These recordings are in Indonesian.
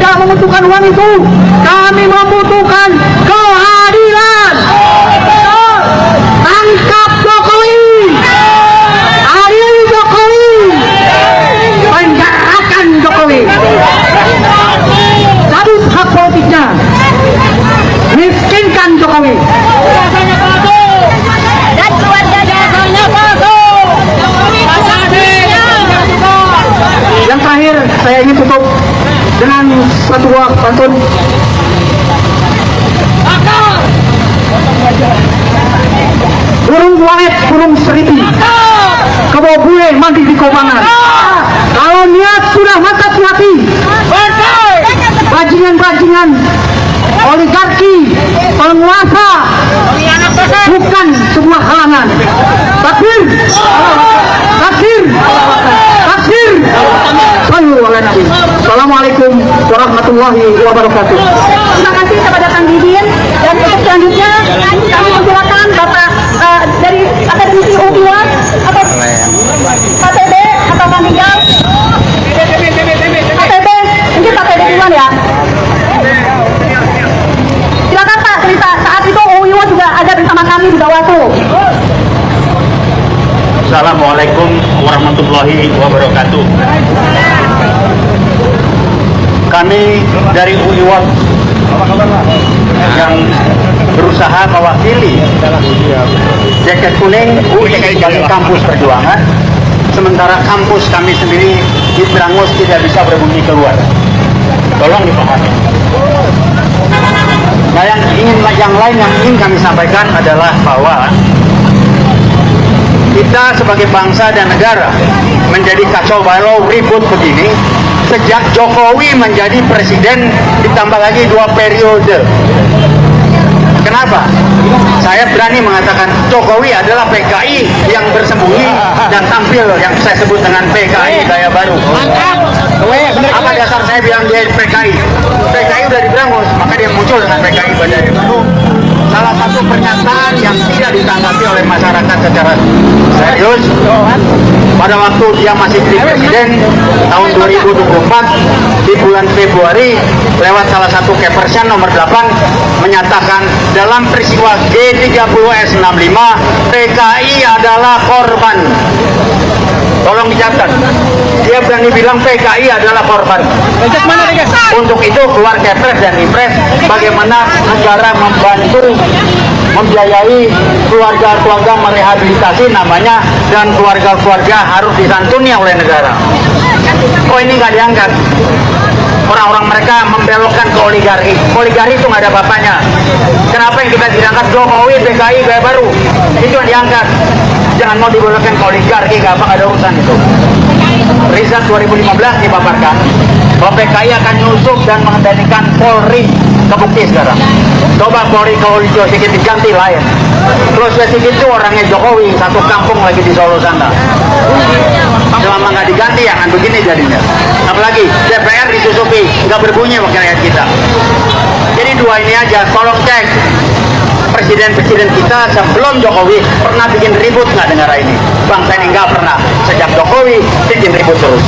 tidak membutuhkan uang itu. Kami membutuhkan keadilan. Tangkap Jokowi, adili Jokowi, penjarakan Jokowi, cabut hak politiknya, miskinkan Jokowi. Dan keluarganya palsu. Yang terakhir saya ingin tutup dengan satu buah pantun. Burung walet, burung seriti, kebawa bue mandi di kobangan. Kalau niat sudah mantap di hati, bajingan-bajingan oligarki, penguasa bukan sebuah halangan. Takbir, takbir, takbir. Sallu ala Nabi. Assalamualaikum warahmatullahi wabarakatuh. Terima kasih kepada Kang Didin, dan untuk selanjutnya kami mempersilakan Bapak dari Akademisi U2 atau KTB atau Kang Tinggal. KTB, mungkin KTB duluan ya. Silakan Pak, cerita saat itu U2 juga ada bersama kami di Bawaslu. Assalamualaikum warahmatullahi wabarakatuh. Kami dari UIWAT yang berusaha mewakili jaket kuning UIN dari kampus perjuangan, sementara kampus kami sendiri di Brangus tidak bisa berbunyi keluar. Tolong dipahami. Nah, yang lain yang ingin kami sampaikan adalah bahwa kita sebagai bangsa dan negara menjadi kacau balau ribut begini sejak Jokowi menjadi presiden, ditambah lagi 2 periode. Kenapa? Saya berani mengatakan Jokowi adalah PKI yang bersembunyi dan tampil yang saya sebut dengan PKI gaya baru. Apa dasar saya bilang dia PKI? PKI udah di Brangus, maka dia muncul dengan PKI gaya baru. Salah satu pernyataan yang tidak ditanggapi oleh masyarakat secara serius pada waktu dia masih jadi presiden tahun 2024 di bulan Februari lewat salah satu Kepersian nomor 8 menyatakan dalam peristiwa G30S65 PKI adalah korban. Tolong dicatat, dia berani bilang PKI adalah korban. Untuk itu keluar Kepres dan Impres bagaimana negara membantu membiayai keluarga-keluarga merehabilitasi namanya, dan keluarga-keluarga harus disantuni oleh negara. Oh, ini nggak diangkat. Orang-orang mereka membelokkan ke oligarki. Oligarki itu nggak ada bapaknya. Kenapa yang kita diangkat Jokowi PKI gaya baru? Itu yang diangkat. Jangan mau dibelokkan ke oligarki, nggak ada urusan itu. Riset 2015 dipaparkan bahwa PKI akan nyusup dan mengendalikan Polri. Kebukti sekarang. Coba Polri kalau hijau sedikit diganti lain. Terus sedikit itu orangnya Jokowi, satu kampung lagi di Solo sana. Selama nggak diganti ya kan begini jadinya. Apalagi DPR disusupi, nggak berbunyi wakil rakyat kita. Jadi 2 ini aja, tolong cek. Presiden-presiden kita sebelum Jokowi pernah bikin ribut nggak negara ini? Bangsa ini nggak pernah. Sejak Jokowi bikin ribut terus.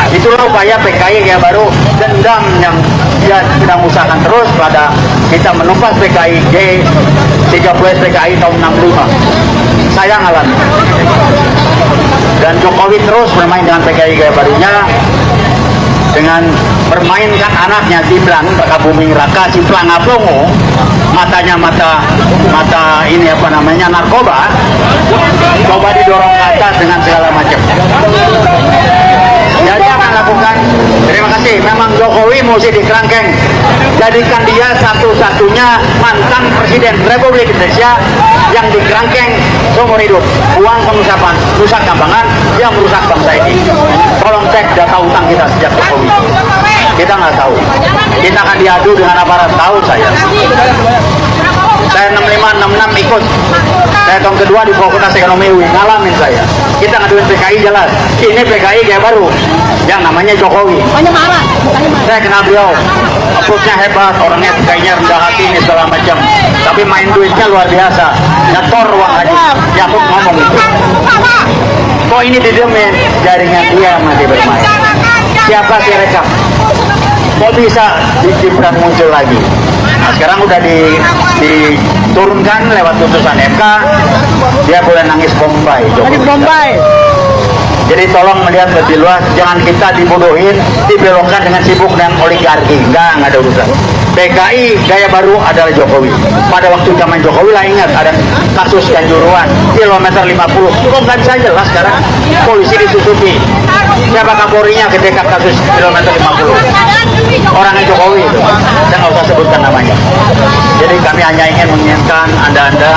Itulah upaya PKI yang baru, dendam yang dia sedang usahakan terus pada kita menumpas PKI G30 PKI tahun 65. Sayang alami. Dan Jokowi terus bermain dengan PKI gaya barunya dengan bermainkan anaknya Ciplang, Bakabumi Raka, Ciplang Aplongo, matanya mata ini apa namanya narkoba, coba didorong ke atas dengan segala macam. Jadi akan lakukan. Terima kasih. Memang Jokowi mesti dikerangkeng. Jadikan dia satu-satunya mantan presiden Republik Indonesia yang dikerangkeng seumur hidup. Uang pengusapan, rusak kambangan yang merusak bangsa ini. Tolong cek data utang kita sejak Jokowi. Kita nggak tahu. Kita akan diadu dengan aparat. Tahu saya. Saya 65-66 ikut. Saya tahun kedua di Fakultas Ekonomi UI, ngalamin saya. Kita ngaduin PKI jelas. Ini PKI kayak baru, yang namanya Jokowi. Saya kenal beliau, approach-nya hebat, orangnya kayaknya rendah hati ini segala macam. Tapi main duitnya luar biasa. Nyetor uang haji. Yakut ngomong itu. Kok ini didemin? Jaringan dia masih bermain. Siapa sih rekap? kok bisa Gibran muncul lagi. Nah, sekarang udah diturunkan lewat putusan MK, dia boleh nangis Bombay. Jadi tolong melihat lebih luas, jangan kita dibodohin, dibelokkan dengan sibuk dengan oligarki. Enggak ada urusan. PKI gaya baru adalah Jokowi. Pada waktu zaman Jokowi lah, ingat ada kasus Kanjuruhan kilometer 50. Kok nggak bisa jelas sekarang? Polisi disusupi. Siapa Kapolrinya ketika kasus kilometer 50? Orangnya Jokowi itu. Saya nggak usah sebutkan namanya. Jadi kami hanya ingin mengingatkan Anda-Anda,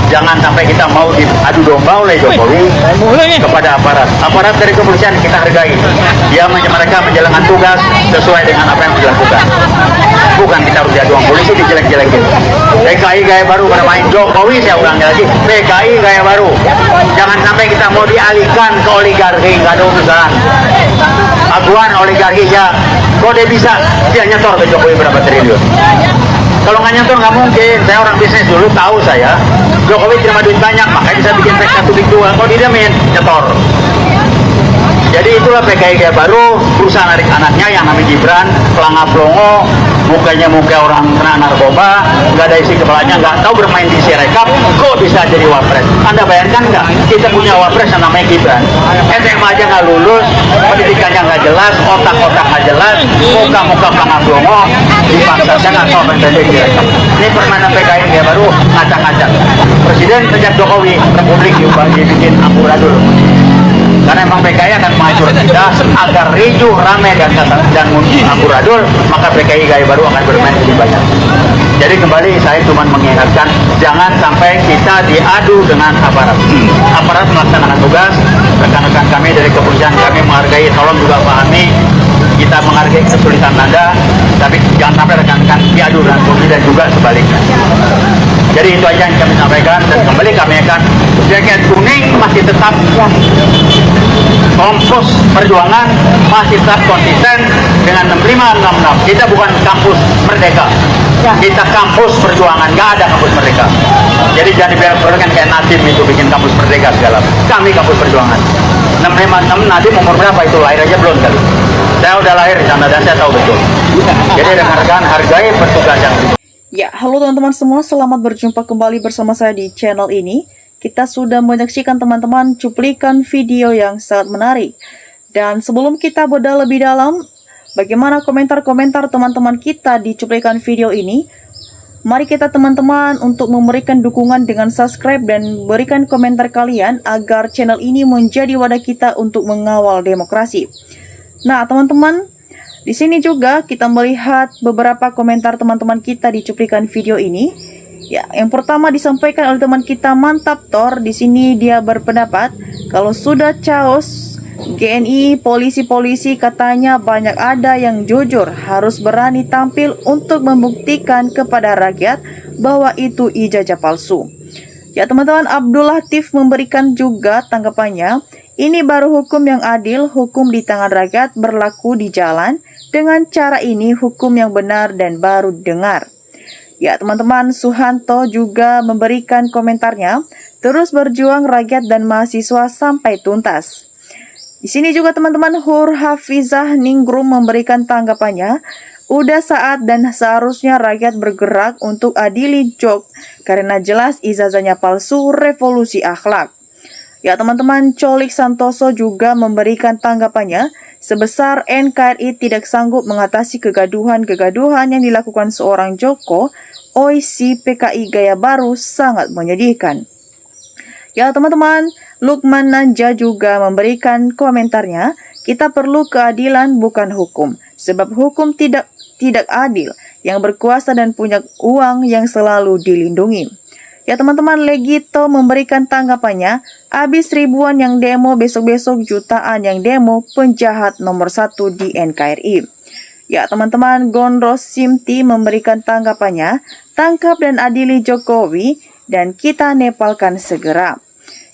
jangan sampai kita mau diadu domba oleh Jokowi kepada aparat dari kepolisian. Kita hargai dia, mereka menjalankan tugas sesuai dengan apa yang dilakukan, bukan kita harus diadu polisi dijelek-jelekin. PKI gaya baru bermain Jokowi, saya ulangi lagi, PKI gaya baru. Jangan sampai kita mau dialihkan ke oligarki, nggak ada urusan. Aguan oligarki ya, kok dia bisa dia nyetor ke Jokowi berapa triliun? Kalau nggak nyentuh nggak mungkin. Saya orang bisnis dulu, tahu saya Jokowi terima duit banyak, makanya bisa bikin PK 1 Big 2. Kalau didiamin, nyetor. Jadi itulah PKI gaya baru, berusaha narik anaknya yang namanya Gibran, pelangap pelongo, mukanya muka orang kena narkoba, nggak ada isi kepalanya, nggak tahu bermain di Sirekap, kok bisa jadi wapres? Anda bayangkan nggak? Kita punya wapres yang namanya Gibran, SMA aja nggak lulus, pendidikannya nggak jelas, otak-otak nggak jelas, muka-muka pelangap pelongo, dipaksa. Saya nggak tahu apa yang terjadi di Sirekap. Ini permainan PKI gaya baru, ngacak-ngacak. Presiden sejak Jokowi, Republik dibikin amburadul. Karena memang PKI akan menghancurkan kita agar ricuh, ramai dan amburadul, maka PKI gaya baru akan bermain lebih banyak. Jadi kembali saya cuma mengingatkan, jangan sampai kita diadu dengan aparat. Aparat melaksanakan tugas, rekan-rekan kami dari kepolisian kami menghargai, tolong juga pahami, kita menghargai kesulitan Anda, tapi jangan sampai rekan-rekan diadu dengan polisi dan juga sebaliknya. Jadi itu aja yang kami sampaikan, dan kembali kami akan jaket kuning masih tetap Kompos Perjuangan masih tetap konsisten dengan 6566. Kita bukan kampus Merdeka, kita kampus Perjuangan, nggak ada kampus Merdeka. Jadi jangan dibiarkan kayak Nadiem itu bikin kampus Merdeka segala. Kami kampus Perjuangan. 656 Nadiem umur berapa itu, lahir aja belum kali. Saya udah lahir di sana dan saya tahu betul. Jadi rekan-rekan hargai petugas yang. Ya, halo teman-teman semua, selamat berjumpa kembali bersama saya di channel ini. Kita sudah menyaksikan teman-teman cuplikan video yang sangat menarik. Dan sebelum kita bedah lebih dalam, bagaimana komentar-komentar teman-teman kita di cuplikan video ini? Mari kita teman-teman untuk memberikan dukungan dengan subscribe dan berikan komentar kalian agar channel ini menjadi wadah kita untuk mengawal demokrasi. Nah, teman-teman, di sini juga kita melihat beberapa komentar teman-teman kita di cuplikan video ini. Ya, yang pertama disampaikan oleh teman kita Mantap Tor. Di sini dia berpendapat kalau sudah chaos GNI, polisi-polisi katanya banyak ada yang jujur, harus berani tampil untuk membuktikan kepada rakyat bahwa itu ijazah palsu. Ya, teman-teman, Abdul Latif memberikan juga tanggapannya. Ini baru hukum yang adil, hukum di tangan rakyat berlaku di jalan. Dengan cara ini hukum yang benar dan baru dengar. Ya, teman-teman, Suhanto juga memberikan komentarnya, terus berjuang rakyat dan mahasiswa sampai tuntas. Di sini juga teman-teman Hur Hafizah Ningrum memberikan tanggapannya, udah saat dan seharusnya rakyat bergerak untuk adili Jok, karena jelas ijazahnya palsu, revolusi akhlak. Ya, teman-teman, Colik Santoso juga memberikan tanggapannya, sebesar NKRI tidak sanggup mengatasi kegaduhan-kegaduhan yang dilakukan seorang Joko, OIC PKI gaya baru sangat menyedihkan. Ya, teman-teman, Lukman Nanja juga memberikan komentarnya, kita perlu keadilan bukan hukum, sebab hukum tidak adil, yang berkuasa dan punya uang yang selalu dilindungi. Ya, teman-teman, Legito memberikan tanggapannya, habis ribuan yang demo, besok-besok jutaan yang demo, penjahat nomor 1 di NKRI. Ya, teman-teman, Gondros Simti memberikan tanggapannya, tangkap dan adili Jokowi, dan kita nepalkan segera.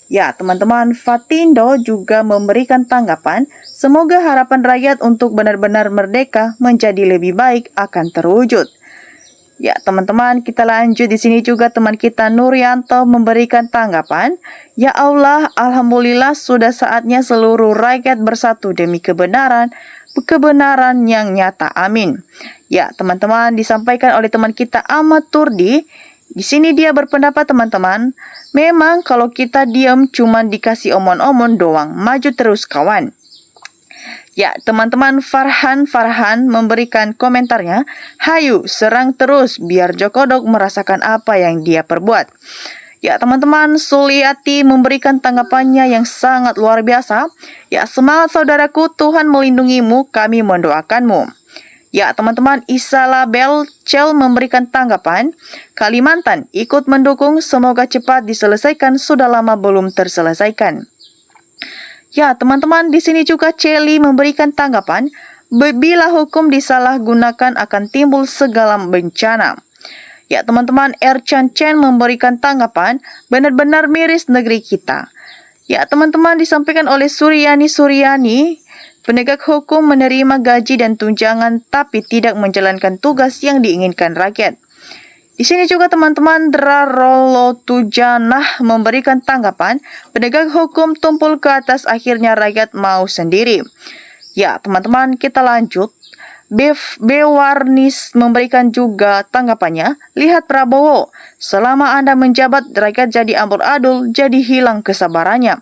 Ya, teman-teman, Fatindo juga memberikan tanggapan, semoga harapan rakyat untuk benar-benar merdeka menjadi lebih baik akan terwujud. Ya, teman-teman, kita lanjut. Di sini juga teman kita Nuryanto memberikan tanggapan, ya Allah, alhamdulillah sudah saatnya seluruh rakyat bersatu demi kebenaran, kebenaran yang nyata. Amin. Ya, teman-teman, disampaikan oleh teman kita Ahmad Turdi. Di sini dia berpendapat, teman-teman, memang kalau kita diam cuma dikasih omon-omon doang, maju terus kawan. Ya, teman-teman, Farhan memberikan komentarnya, hayu serang terus biar Jokodok merasakan apa yang dia perbuat. Ya, teman-teman, Suliati memberikan tanggapannya yang sangat luar biasa. Ya, semangat saudaraku, Tuhan melindungimu, kami mendoakanmu. Ya, teman-teman, Isalabel Cel memberikan tanggapan, Kalimantan ikut mendukung, semoga cepat diselesaikan, sudah lama belum terselesaikan. Ya, teman-teman, di sini juga Celi memberikan tanggapan, bila hukum disalahgunakan akan timbul segala bencana. Ya, teman-teman, Erchan Chen memberikan tanggapan, benar-benar miris negeri kita. Ya, teman-teman, disampaikan oleh Suryani, penegak hukum menerima gaji dan tunjangan tapi tidak menjalankan tugas yang diinginkan rakyat. Di sini juga teman-teman Drarolo Tujanah memberikan tanggapan, penegak hukum tumpul ke atas, akhirnya rakyat mau sendiri. Ya, teman-teman, kita lanjut. Bewarnis memberikan juga tanggapannya, lihat Prabowo, selama Anda menjabat rakyat jadi amburadul, jadi hilang kesabarannya.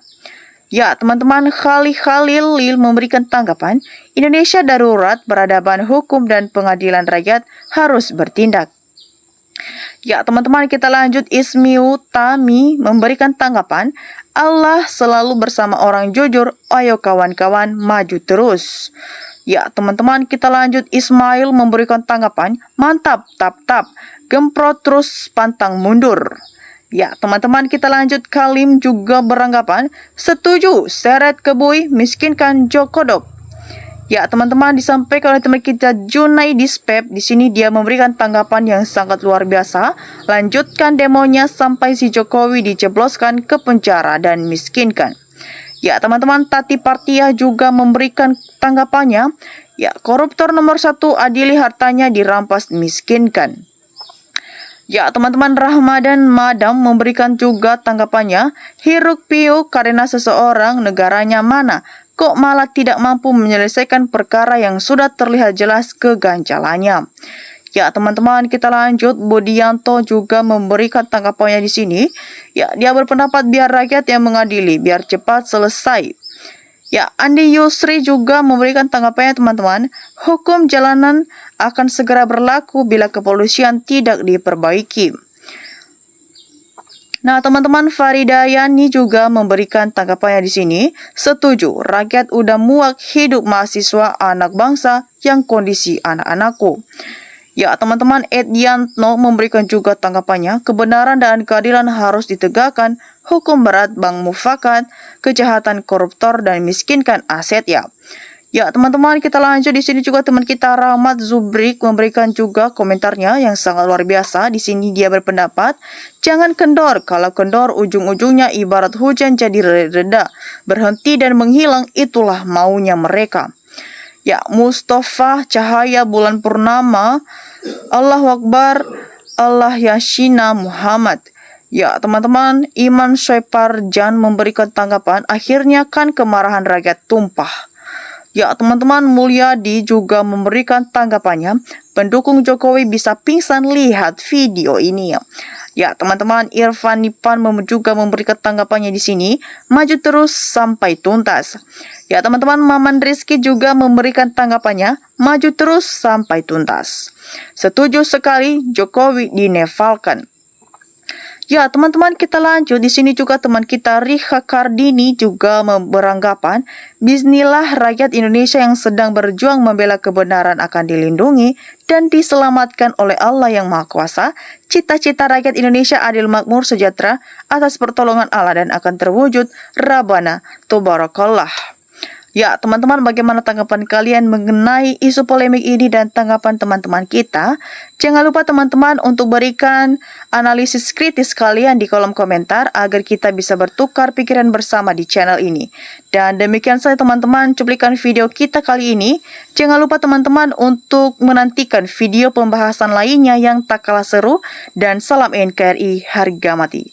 Ya, teman-teman, Khalil memberikan tanggapan, Indonesia darurat, peradaban hukum dan pengadilan rakyat harus bertindak. Ya, teman-teman, kita lanjut. Ismiu Tami memberikan tanggapan, Allah selalu bersama orang jujur, ayo kawan-kawan maju terus. Ya, teman-teman, kita lanjut. Ismail memberikan tanggapan, mantap, tap, gemprot terus, pantang mundur. Ya, teman-teman, kita lanjut. Kalim juga beranggapan, setuju, seret kebui, miskinkan Jokodok. Ya, teman-teman, disampaikan oleh teman kita Junaidis Pep. Di sini dia memberikan tanggapan yang sangat luar biasa. Lanjutkan demonya sampai si Jokowi dijebloskan ke penjara dan miskinkan. Ya, teman-teman, Tati Partiah juga memberikan tanggapannya. Ya, koruptor nomor 1, adili hartanya dirampas, miskinkan. Ya, teman-teman, Rahmadan Madam memberikan juga tanggapannya. Hiruk piuk karena seseorang, negaranya mana? Kok malah tidak mampu menyelesaikan perkara yang sudah terlihat jelas keganjalannya. Ya, teman-teman, kita lanjut. Budianto juga memberikan tanggapannya di sini. Ya, dia berpendapat biar rakyat yang mengadili, biar cepat selesai. Ya, Andi Yusri juga memberikan tanggapannya, teman-teman. Hukum jalanan akan segera berlaku bila kepolisian tidak diperbaiki. Nah, teman-teman, Faridayani juga memberikan tanggapannya di sini. Setuju, rakyat udah muak hidup mahasiswa anak bangsa yang kondisi anak-anakku. Ya, teman-teman, Edianto memberikan juga tanggapannya. Kebenaran dan keadilan harus ditegakkan. Hukum berat, bank mufakat, kejahatan koruptor dan miskinkan aset ya. Ya, teman-teman, kita lanjut. Di sini juga teman kita Rahmat Zubrik memberikan juga komentarnya yang sangat luar biasa. Di sini dia berpendapat, jangan kendor. Kalau kendor, ujung-ujungnya ibarat hujan jadi reda. Berhenti dan menghilang, itulah maunya mereka. Ya, Mustafa Cahaya Bulan Purnama, Allahu Akbar, Allah Yashina Muhammad. Ya, teman-teman, Iman Syaiparjan memberikan tanggapan, akhirnya kan kemarahan rakyat tumpah. Ya, teman-teman, Mulyadi juga memberikan tanggapannya, pendukung Jokowi bisa pingsan lihat video ini. Ya, teman-teman, Irfan Nipan juga memberikan tanggapannya di sini, maju terus sampai tuntas. Ya, teman-teman, Maman Rizky juga memberikan tanggapannya, maju terus sampai tuntas. Setuju sekali, Jokowi dinefalkan. Ya, teman-teman, kita lanjut. Di sini juga teman kita Riha Kardini juga beranggapan, bismillah rakyat Indonesia yang sedang berjuang membela kebenaran akan dilindungi dan diselamatkan oleh Allah yang Maha Kuasa. Cita-cita rakyat Indonesia adil, makmur, sejahtera atas pertolongan Allah dan akan terwujud. Rabbana Tobarakallah. Ya, teman-teman, bagaimana tanggapan kalian mengenai isu polemik ini dan tanggapan teman-teman kita? Jangan lupa teman-teman untuk berikan analisis kritis kalian di kolom komentar agar kita bisa bertukar pikiran bersama di channel ini. Dan demikian saja teman-teman cuplikan video kita kali ini. Jangan lupa teman-teman untuk menantikan video pembahasan lainnya yang tak kalah seru. Dan salam NKRI harga mati.